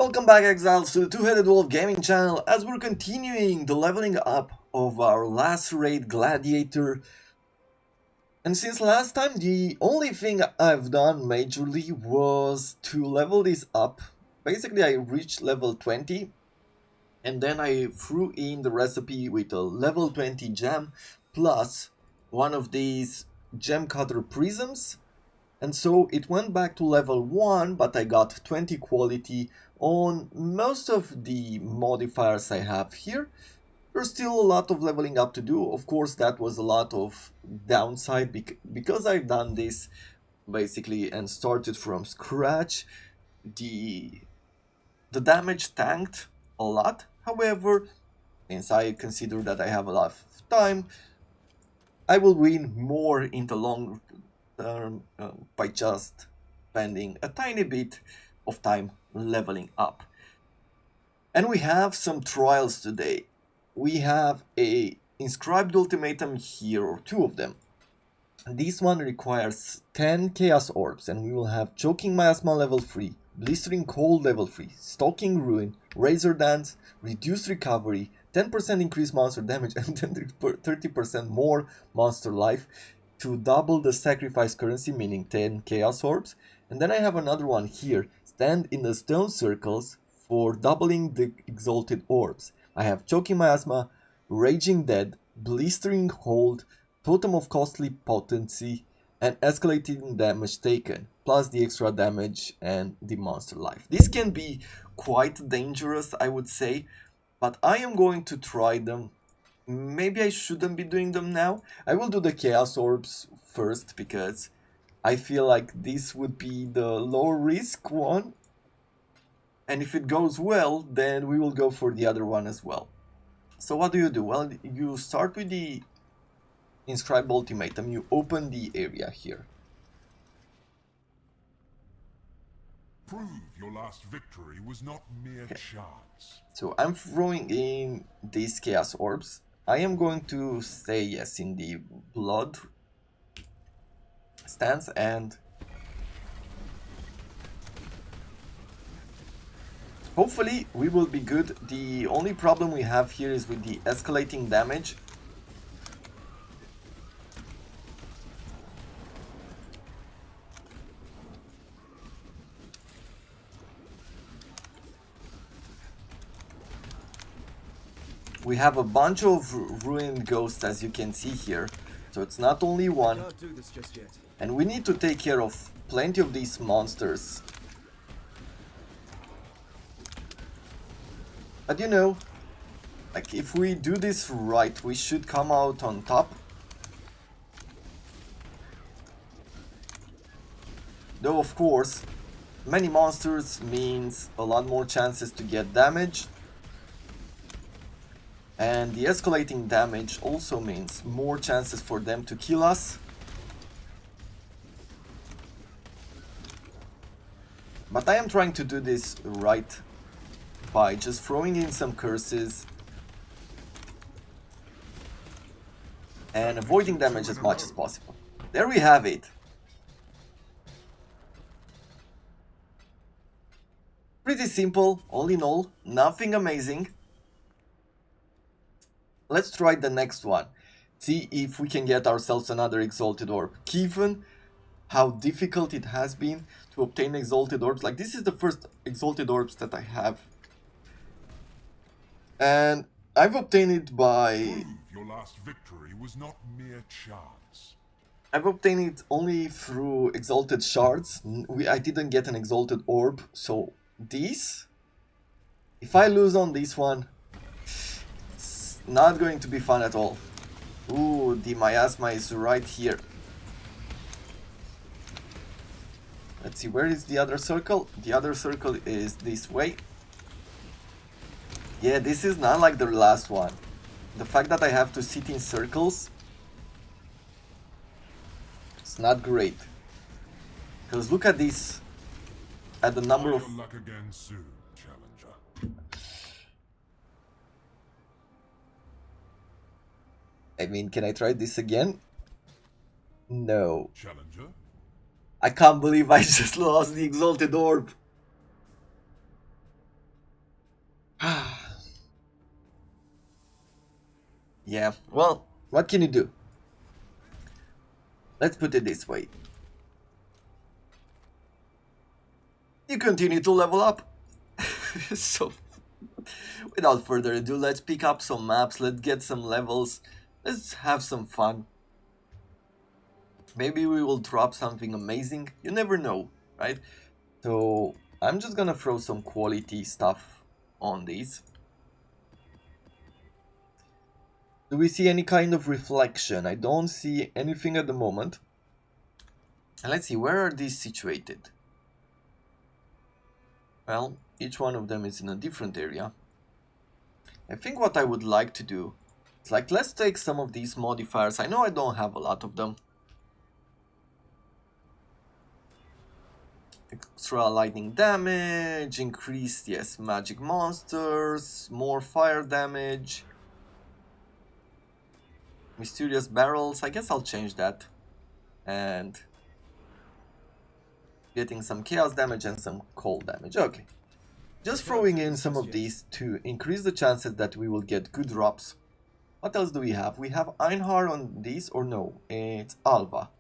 Welcome back, Exiles, to the Two-Headed Wolf Gaming channel as we're continuing the leveling up of our last raid Gladiator. And since last time, the only thing I've done majorly was to level this up. Basically, I reached level 20 and then I threw in the recipe with a level 20 gem plus one of these gem cutter prisms. And so it went back to level 1, but I got 20 quality on most of the modifiers I have here. There's still a lot of leveling up to do. Of course, that was a lot of downside because I've done this basically and started from scratch. The damage tanked a lot. However, since I consider that I have a lot of time, I will win more in the long term by just spending a tiny bit of time leveling up. And we have some trials today. We have a inscribed ultimatum here, or two of them. This one requires 10 chaos orbs, and we will have choking miasma level 3, blistering cold level 3, stalking ruin, razor dance, reduced recovery, 10% increased monster damage, and 30% more monster life to double the sacrifice currency, meaning 10 chaos orbs. And then I have another one here, stand in the stone circles for doubling the exalted orbs. I have choking miasma, raging dead, blistering cold, totem of costly potency, and escalating damage taken, plus the extra damage and the monster life. This can be quite dangerous, I would say, but I am going to try them. Maybe I shouldn't be doing them now. I will do the Chaos Orbs first because I feel like this would be the low risk one. And if it goes well, then we will go for the other one as well. So what do? Well, you start with the Inscribed Ultimatum. You open the area here. Prove your last victory was not mere chance. So I'm throwing in these Chaos Orbs. I am going to say yes in the blood stance, and hopefully we will be good. The only problem we have here is with the escalating damage. We have a bunch of ruined ghosts, as you can see here, so it's not only one. And we need to take care of plenty of these monsters. But you know, like if we do this right, we should come out on top. Though of course, many monsters means a lot more chances to get damage. And the escalating damage also means more chances for them to kill us. But I am trying to do this right by just throwing in some curses and avoiding damage as much as possible. There we have it. Pretty simple, all in all, nothing amazing. Let's try the next one. See if we can get ourselves another Exalted Orb. Given how difficult it has been to obtain Exalted Orbs. Like, this is the first Exalted Orbs that I have. And I've obtained it by... Prove your last victory was not mere chance. I've obtained it only through Exalted Shards. I didn't get an Exalted Orb. So, this... if I lose on this one... not going to be fun at all. Ooh, the miasma is right here. Let's see, where is the other circle? The other circle is this way. Yeah, this is not like the last one. The fact that I have to sit in circles, it's not great. Because look at this, at the number of... luck again soon, challenger. I mean, can I try this again? No. Challenger? I can't believe I just lost the Exalted Orb. Yeah, well, what can you do? Let's put it this way. You continue to level up. So, without further ado, let's pick up some maps, let's get some levels, let's have some fun. Maybe we will drop something amazing, you never know, right? So, I'm just gonna throw some quality stuff on these. Do we see any kind of reflection? I don't see anything at the moment. And let's see, where are these situated? Well, each one of them is in a different area. I think what I would like to do is like, let's take some of these modifiers. I know I don't have a lot of them. Extra lightning damage, increased, yes, magic monsters, more fire damage. Mysterious barrels, I guess I'll change that. And getting some chaos damage and some cold damage, okay. Just throwing in some of these to increase the chances that we will get good drops. What else do we have? We have Einhar on these, or no, it's Alva.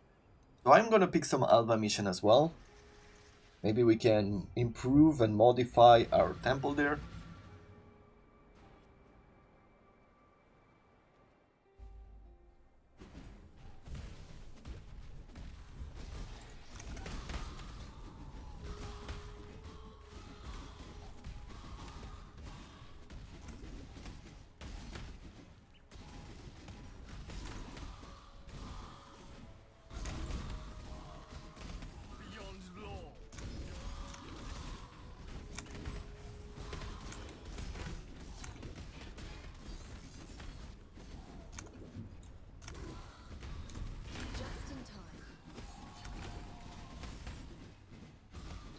So I'm gonna pick some Alva mission as well. Maybe we can improve and modify our temple there.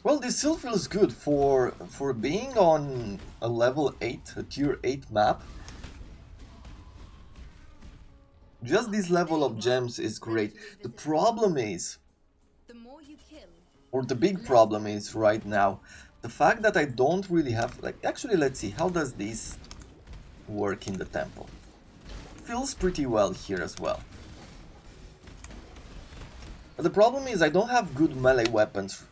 Well, this still feels good for being on a level 8, a tier 8 map. Just this level of gems is great. The problem is, or the big problem is right now, the fact that I don't really have, like, actually let's see, how does this work in the temple? Feels pretty well here as well. But the problem is I don't have good melee weapons.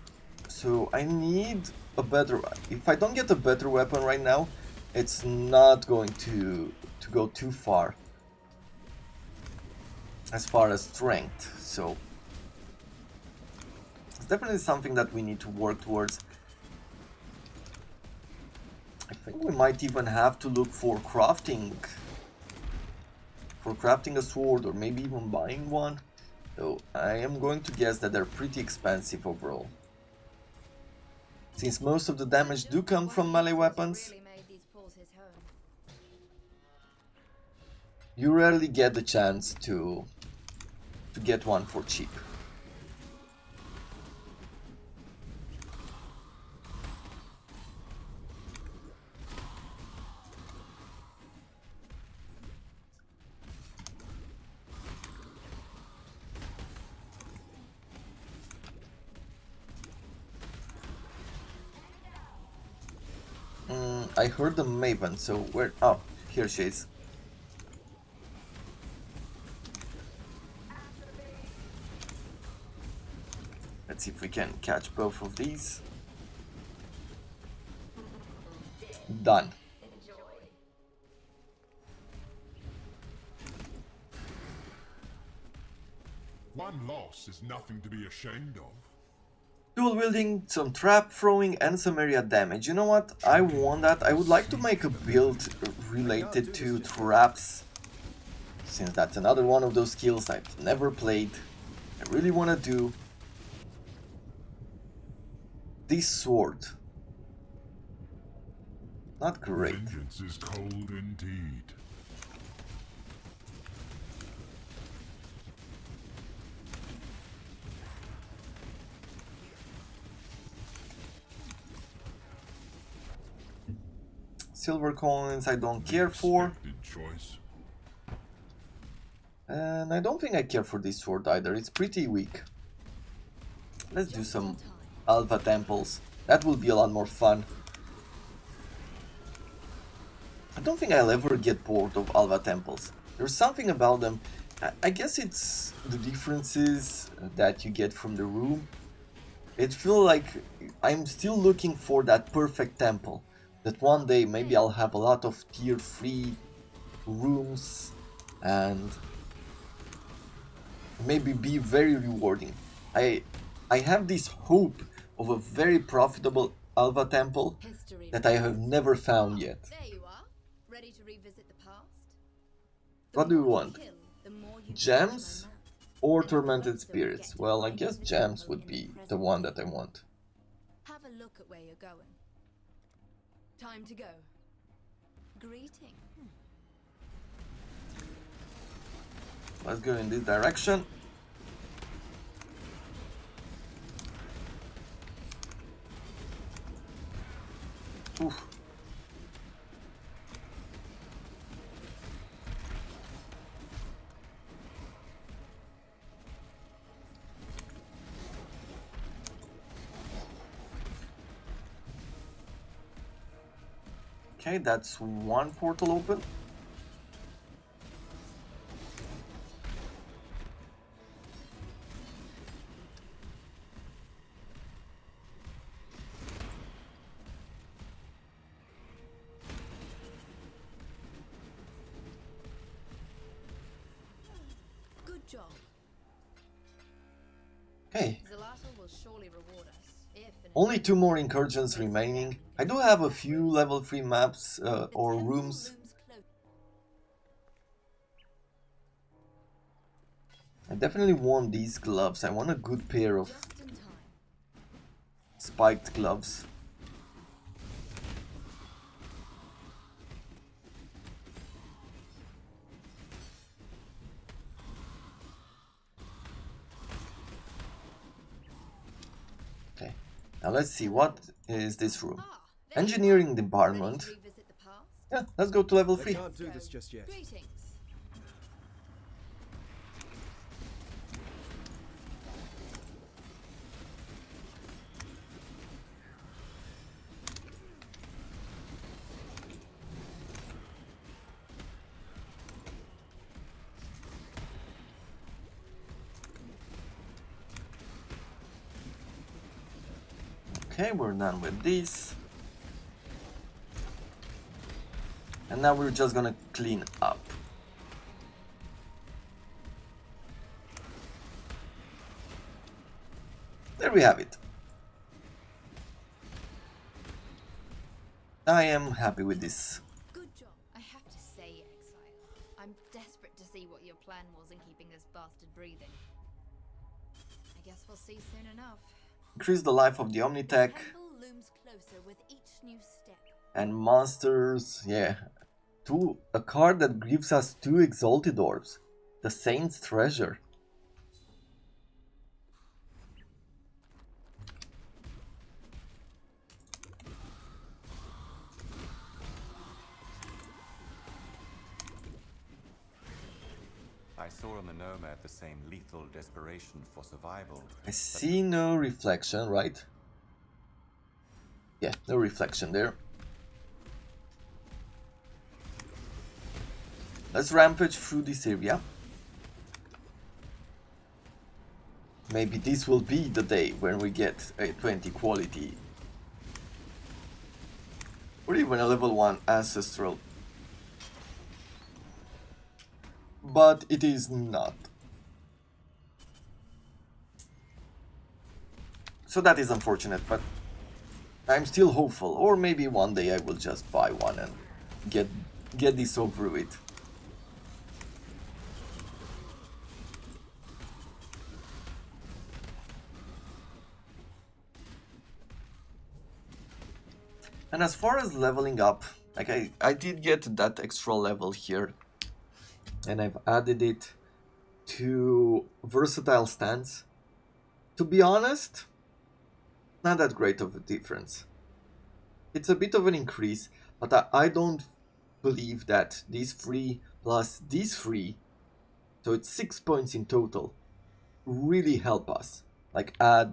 So I need a better... If I don't get a better weapon right now, it's not going to go too far. As far as strength, so... It's definitely something that we need to work towards. I think we might even have to look for crafting. For crafting a sword, or maybe even buying one. So I am going to guess that they're pretty expensive overall. Since most of the damage do come from melee weapons, you rarely get the chance to get one for cheap. I heard the Maven, so where... Oh, here she is. Let's see if we can catch both of these. Done. One loss is nothing to be ashamed of. Dual wielding, some trap throwing and some area damage. You know what? I want that. I would like to make a build related to traps. Since that's another one of those skills I've never played. I really want to do this sword. Not great. Vengeance is cold indeed. Silver coins I don't care for. Choice. And I don't think I care for this sword either. It's pretty weak. Let's do some Alpha temples. That will be a lot more fun. I don't think I'll ever get bored of Alva temples. There's something about them. I guess it's the differences that you get from the room. It feels like I'm still looking for that perfect temple. That one day maybe I'll have a lot of tier 3 rooms and maybe be very rewarding. I have this hope of a very profitable Alva temple that I have never found yet. There you are, ready to revisit the past. What do you want? Gems or tormented spirits? Well, I guess gems would be the one that I want. Have a look at where you're going. Time to go. Greeting. Let's go in this direction. Oof. Okay, that's one portal open. Good job. Okay. Zalata will surely reward us if Only 2 more incursions remaining. I do have a few level 3 maps or rooms. I definitely want these gloves. I want a good pair of spiked gloves. Okay, now let's see, what is this room? Engineering department. Yeah, let's go to level 3. Can't do this just yet. Greetings. Okay, we're done with this. And now we're just gonna clean up. There we have it. I am happy with this. Good job. I have to say, Exile, I'm desperate to see what your plan was in keeping this bastard breathing. I guess we'll see soon enough. Increase the life of the Omnitech. Temple looms closer with each new step. And monsters, yeah. A card that gives us 2 Exalted Orbs. The Saint's Treasure. I saw on the Nomad the same lethal desperation for survival. I see no reflection, right? Yeah, no reflection there. Let's rampage through this area. Maybe this will be the day when we get a 20 quality. Or even a level 1 ancestral. But it is not. So that is unfortunate, but I'm still hopeful. Or maybe one day I will just buy one and get this over with. And as far as leveling up, like I did get that extra level here. And I've added it to versatile stance. To be honest, not that great of a difference. It's a bit of an increase, but I don't believe that these 3 plus these 3, so it's 6 points in total, really help us. Like I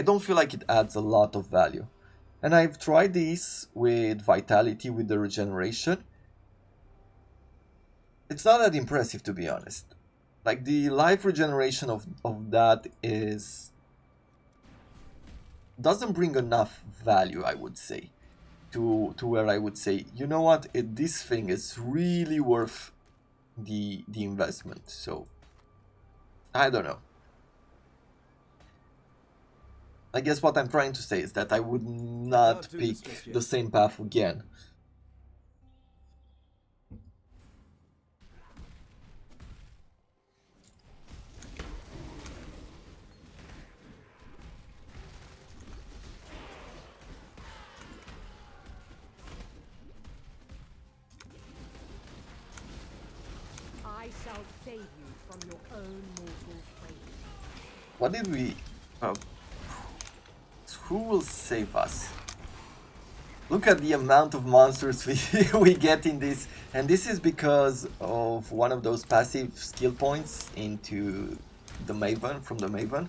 don't feel like it adds a lot of value. And I've tried this with Vitality with the regeneration, it's not that impressive, to be honest. Like, the life regeneration of that doesn't bring enough value, I would say, to where I would say, you know what, this thing is really worth the investment. So I don't know. I guess what I'm trying to say is that I would not pick the same path again. I shall save you from your own mortal fate. What did we... who will save us? Look at the amount of monsters we get in this. And this is because of one of those passive skill points into the Maven, from the Maven.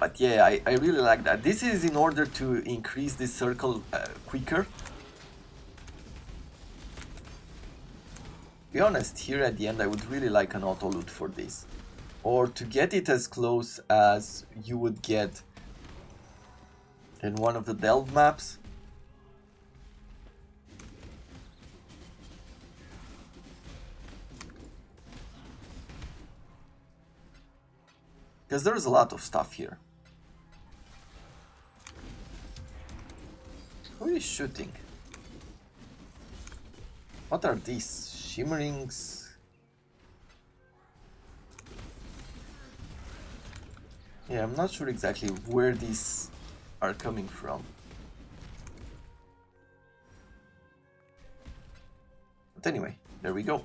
But yeah, I really like that. This is in order to increase this circle quicker. To be honest, here at the end I would really like an auto loot for this. Or to get it as close as you would get in one of the delve maps. Because there's a lot of stuff here. Who is shooting? What are these? Shimmerings? Yeah, I'm not sure exactly where these are coming from. But anyway, there we go.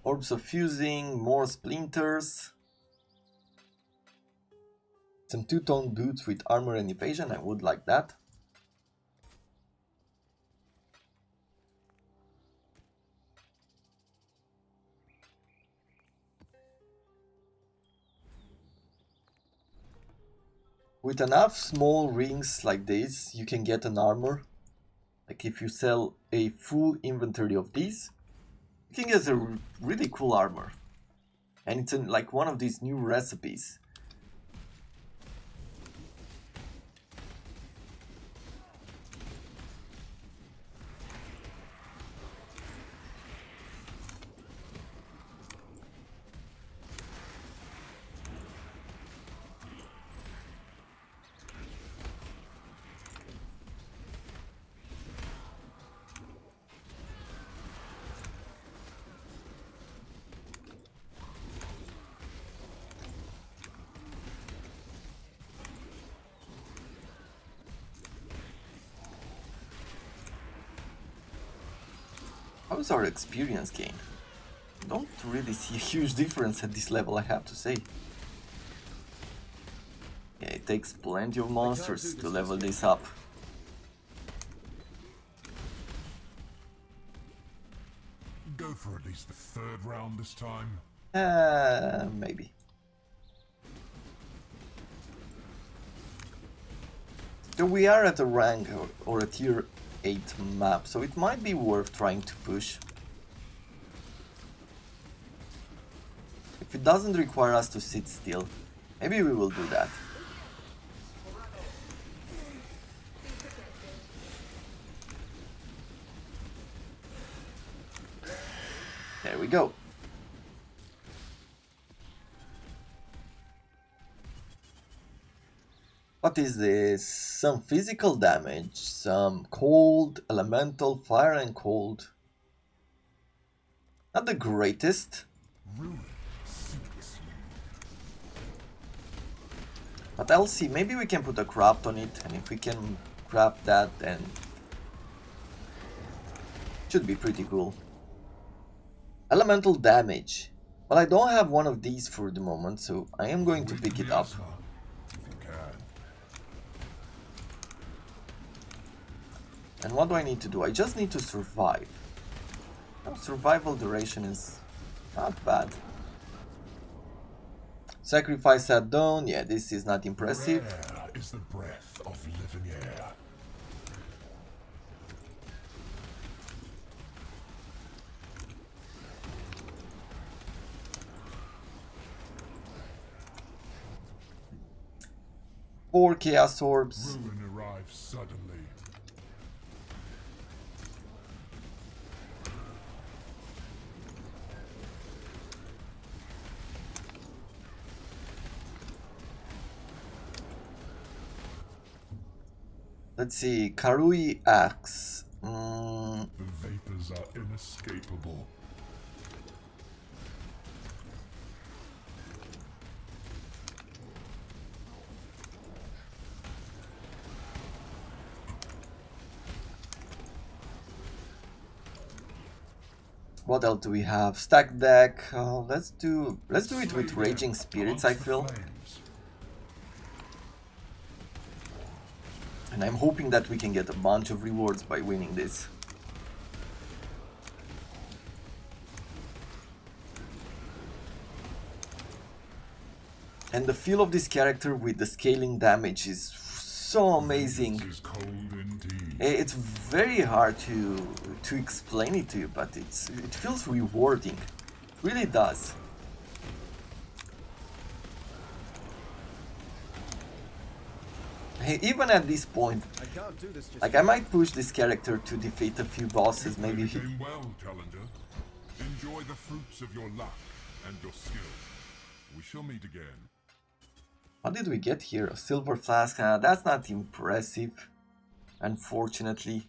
Orbs of fusing, more splinters. Some two-tone boots with armor and evasion, I would like that. With enough small rings like this, you can get an armor. Like if you sell a full inventory of these, you can get a really cool armor. And it's in like one of these new recipes. How is our experience gain? Don't really see a huge difference at this level, I have to say. Yeah, it takes plenty of monsters to level this up. Go for at least the third round this time. Maybe. So we are at a rank or a tier 8 map, so it might be worth trying to push. If it doesn't require us to sit still, maybe we will do that. There we go. What is this? Some physical damage, some cold, elemental, fire and cold. Not the greatest. Ruin seeks you. But I'll see, maybe we can put a craft on it, and if we can craft that, then it should be pretty cool. Elemental damage. Well, I don't have one of these for the moment, so I am going to pick it up. If you can. And what do I need to do? I just need to survive. Oh, survival duration is not bad. Sacrifice at dawn. Yeah, this is not impressive. Rare is the breath of living air. 4 Chaos Orbs. Ruin arrives suddenly. Let's see, Karui Axe. The vapors are inescapable. What else do we have? Stack deck. Let's do it with Raging Spirits, I feel. And I'm hoping that we can get a bunch of rewards by winning this. And the feel of this character with the scaling damage is so amazing. It's very hard to explain it to you, but it feels rewarding. It really does. Hey, even at this point, like I might push this character to defeat a few bosses, maybe. Well, Challenger. Enjoy the fruits of your luck and your skill. We shall meet again. What did we get here? A silver flask? That's not impressive, unfortunately.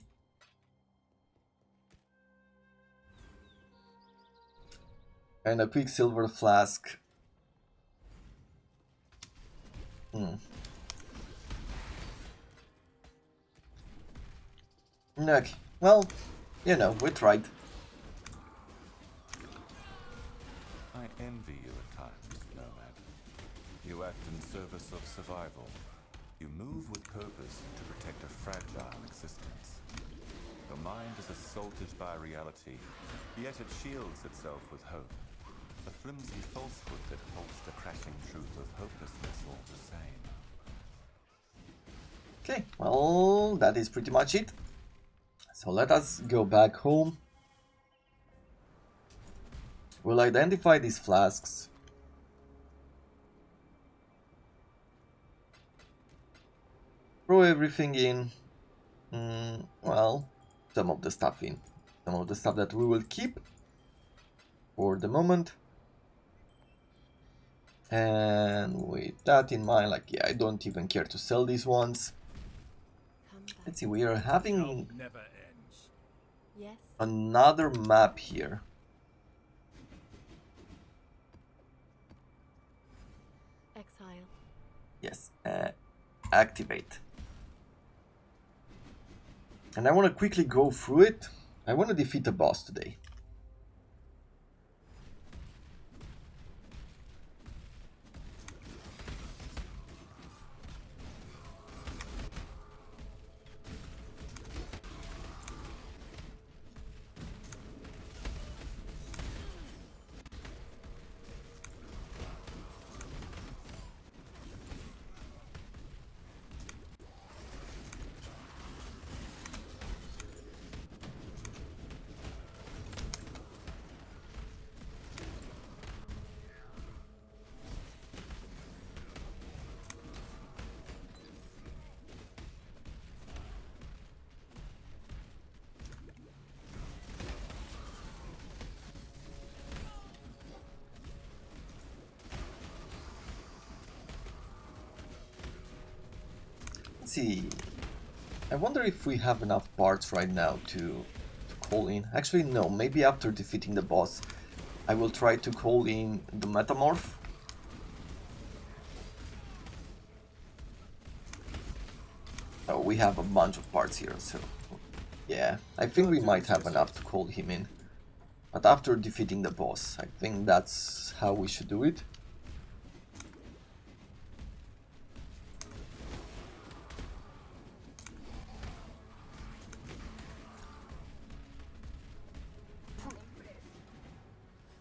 And a quick silver flask. Okay, well, you know, we tried. I envy you at times, Nomad. You act in service of survival. You move with purpose to protect a fragile existence. Your mind is assaulted by reality, yet it shields itself with hope. The flimsy falsehood that holds the crashing truth of hopelessness all the same. Okay, well, that is pretty much it. So let us go back home. We'll identify these flasks. Throw everything in. Well, some of the stuff in. Some of the stuff that we will keep for the moment. And with that in mind, like, yeah, I don't even care to sell these ones. Let's see, we are having Yes. another map here. Exile. Yes, activate. And I want to quickly go through it. I want to defeat a boss today. Let's see. I wonder if we have enough parts right now to call in. Actually, no. Maybe after defeating the boss, I will try to call in the Metamorph. Oh, we have a bunch of parts here, so yeah, I think we might have enough to call him in. But after defeating the boss, I think that's how we should do it.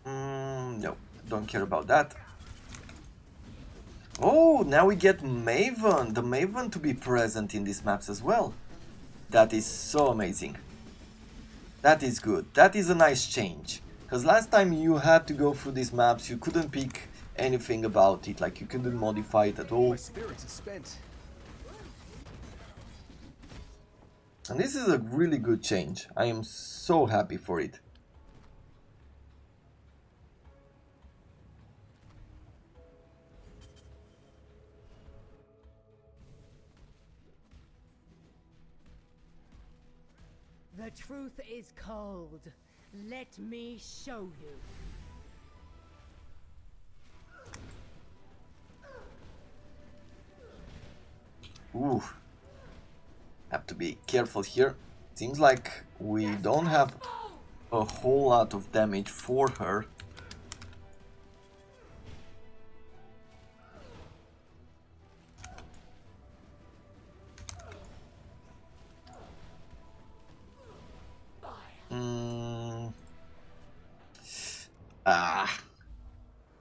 No, don't care about that. Oh, now we get Maven, the Maven to be present in these maps as well. That is so amazing. That is good. That is a nice change. Because last time you had to go through these maps, you couldn't pick anything about it, like you couldn't modify it at all. My spirits are spent. And this is a really good change. I am so happy for it. The truth is cold. Let me show you. Ooh. Have to be careful here. Seems like we don't have a whole lot of damage for her.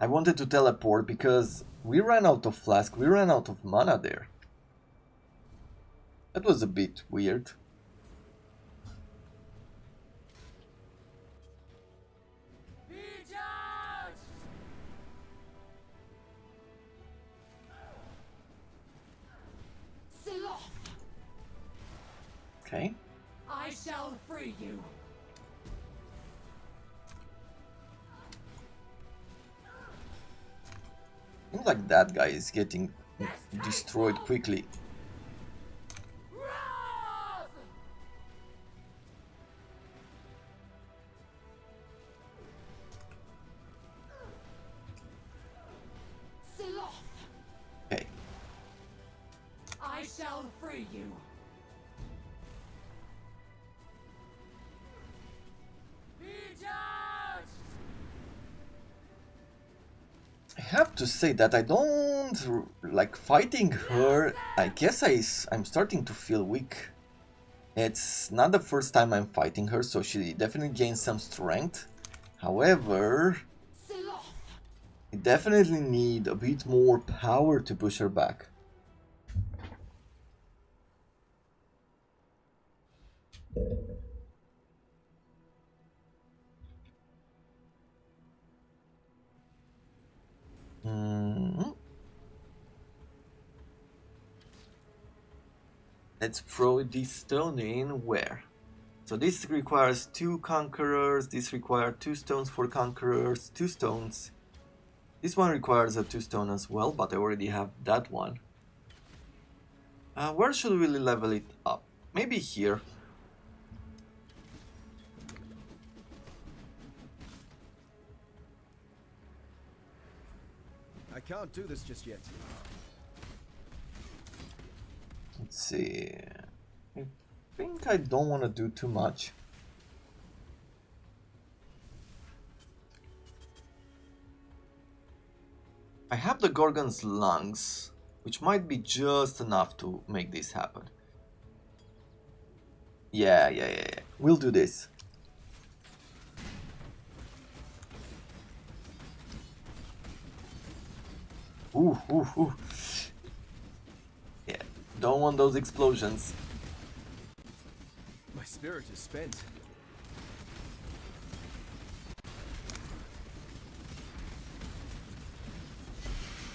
I wanted to teleport because we ran out of flask, we ran out of mana there. That was a bit weird. Okay. I shall free you. Seems like that guy is getting destroyed quickly. Okay. I shall free you. I have to say that I don't like fighting her. I guess I'm starting to feel weak. It's not the first time I'm fighting her, so she definitely gains some strength. However, I definitely need a bit more power to push her back. Let's throw this stone in where? So this requires 2 conquerors, this requires 2 stones for conquerors, 2 stones. This one requires a 2 stone as well, but I already have that one. Where should we level it up? Maybe here. I can't do this just yet. Let's see. I think I don't want to do too much. I have the Gorgon's lungs, which might be just enough to make this happen. Yeah. We'll do this. Ooh. Yeah, don't want those explosions. My spirit is spent.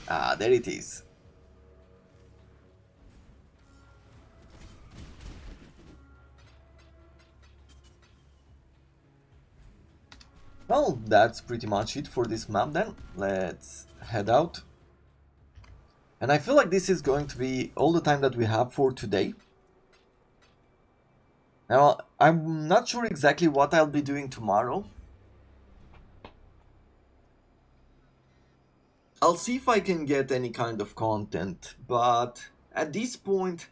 Ah, there it is. Well, that's pretty much it for this map then. Let's head out. And I feel like this is going to be all the time that we have for today. Now, I'm not sure exactly what I'll be doing tomorrow. I'll see if I can get any kind of content, but at this point,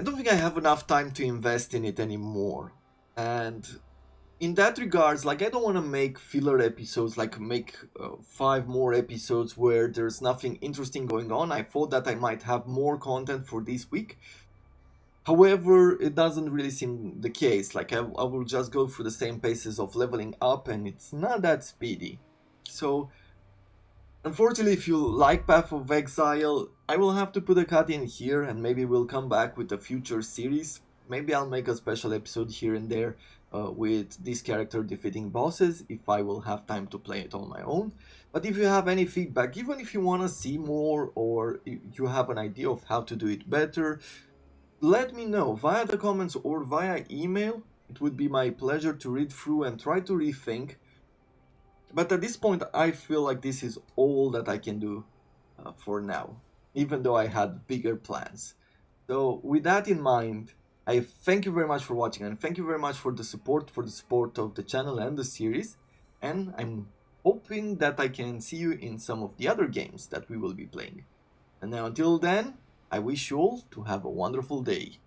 I don't think I have enough time to invest in it anymore. And in that regards, like, I don't want to make filler episodes, like make 5 more episodes where there's nothing interesting going on. I thought that I might have more content for this week. However, it doesn't really seem the case. Like, I will just go through the same paces of leveling up, and it's not that speedy. So, unfortunately, if you like Path of Exile, I will have to put a cut in here, and maybe we'll come back with a future series. Maybe I'll make a special episode here and there with this character defeating bosses, if I will have time to play it on my own. But if you have any feedback, even if you want to see more, or if you have an idea of how to do it better, let me know via the comments or via email. It would be my pleasure to read through and try to rethink. But at this point, I feel like this is all that I can do for now, even though I had bigger plans. So with that in mind, I thank you very much for watching, and thank you very much for the support of the channel and the series. And I'm hoping that I can see you in some of the other games that we will be playing. And now until then, I wish you all to have a wonderful day.